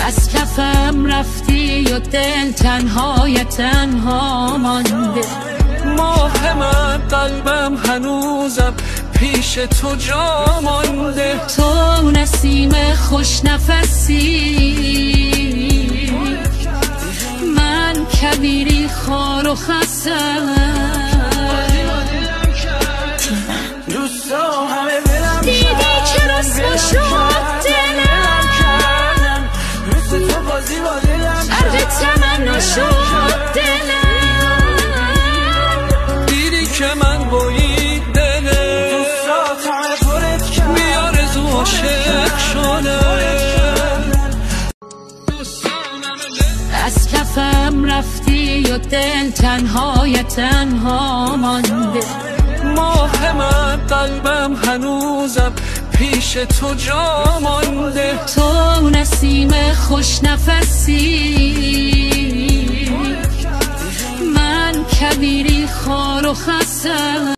از کفم رفتی و دل تنهای تنها مانده. ماه من قلبم هنوزم پیش تو جا مانده. تو نسیم خوش نفسی، من کبیری خار و خسم. دیدی که رسوا شد دلم، غرق تمنا شد دلم. دیدی که من بایی دلم، بیارزو عاشق شدم. از کفم رفتی و دل تنهای تنها مانده. ماه من قلبم هنوزم پیش تو جا مانده. تو نسیم خوش نفسی، من کبیری خار و خسم.